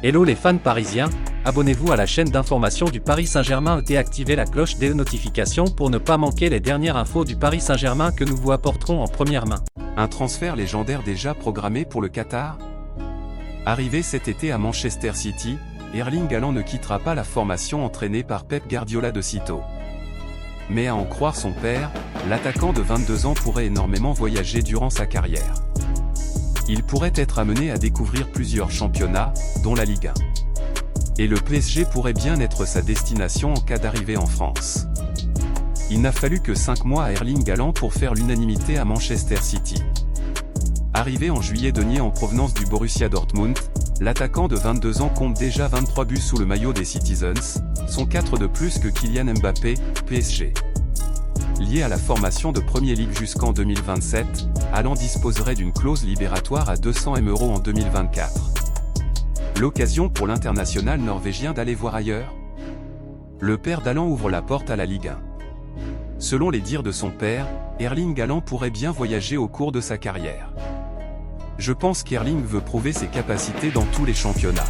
Hello les fans parisiens, abonnez-vous à la chaîne d'information du Paris Saint-Germain et activez la cloche des notifications pour ne pas manquer les dernières infos du Paris Saint-Germain que nous vous apporterons en première main. Un transfert légendaire déjà programmé pour le Qatar? Arrivé cet été à Manchester City, Erling Haaland ne quittera pas la formation entraînée par Pep Guardiola de sitôt. Mais à en croire son père, l'attaquant de 22 ans pourrait énormément voyager durant sa carrière. Il pourrait être amené à découvrir plusieurs championnats, dont la Ligue 1. Et le PSG pourrait bien être sa destination en cas d'arrivée en France. Il n'a fallu que 5 mois à Erling Haaland pour faire l'unanimité à Manchester City. Arrivé en juillet dernier en provenance du Borussia Dortmund, l'attaquant de 22 ans compte déjà 23 buts sous le maillot des Citizens, son 4 de plus que Kylian Mbappé, PSG. Lié à la formation de Premier League jusqu'en 2027, Haaland disposerait d'une clause libératoire à 200 000 € en 2024. L'occasion pour l'international norvégien d'aller voir ailleurs? Le père d'Haaland ouvre la porte à la Ligue 1. Selon les dires de son père, Erling Haaland pourrait bien voyager au cours de sa carrière. Je pense qu'Erling veut prouver ses capacités dans tous les championnats.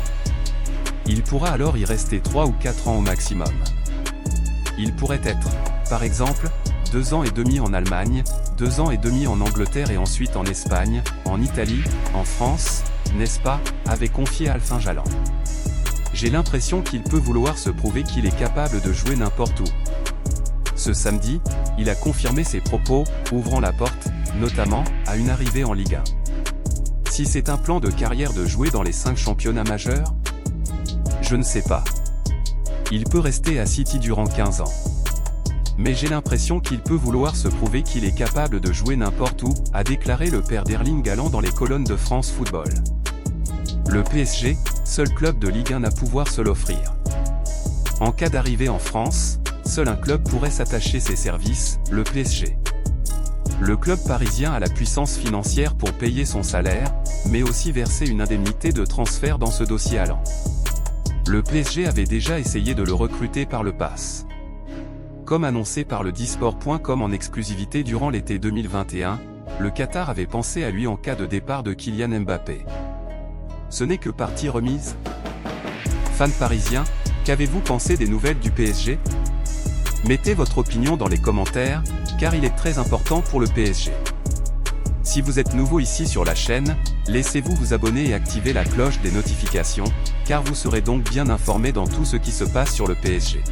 Il pourra alors y rester 3 ou 4 ans au maximum. Il pourrait être, par exemple, 2 ans et demi en Allemagne, 2 ans et demi en Angleterre et ensuite en Espagne, en Italie, en France, n'est-ce pas, avait confié Alphonse Jalland. J'ai l'impression qu'il peut vouloir se prouver qu'il est capable de jouer n'importe où. Ce samedi, il a confirmé ses propos, ouvrant la porte, notamment, à une arrivée en Ligue 1. Si c'est un plan de carrière de jouer dans les 5 championnats majeurs? Je ne sais pas. Il peut rester à City durant 15 ans. Mais j'ai l'impression qu'il peut vouloir se prouver qu'il est capable de jouer n'importe où, a déclaré le père d'Erling Haaland dans les colonnes de France Football. Le PSG, seul club de Ligue 1 à pouvoir se l'offrir. En cas d'arrivée en France, seul un club pourrait s'attacher ses services, le PSG. Le club parisien a la puissance financière pour payer son salaire, mais aussi verser une indemnité de transfert dans ce dossier Haaland. Le PSG avait déjà essayé de le recruter par le pass. Comme annoncé par le Disport.com en exclusivité durant l'été 2021, le Qatar avait pensé à lui en cas de départ de Kylian Mbappé. Ce n'est que partie remise. Fans parisiens, qu'avez-vous pensé des nouvelles du PSG? Mettez votre opinion dans les commentaires, car il est très important pour le PSG. Si vous êtes nouveau ici sur la chaîne, laissez-vous vous abonner et activer la cloche des notifications, car vous serez donc bien informé dans tout ce qui se passe sur le PSG.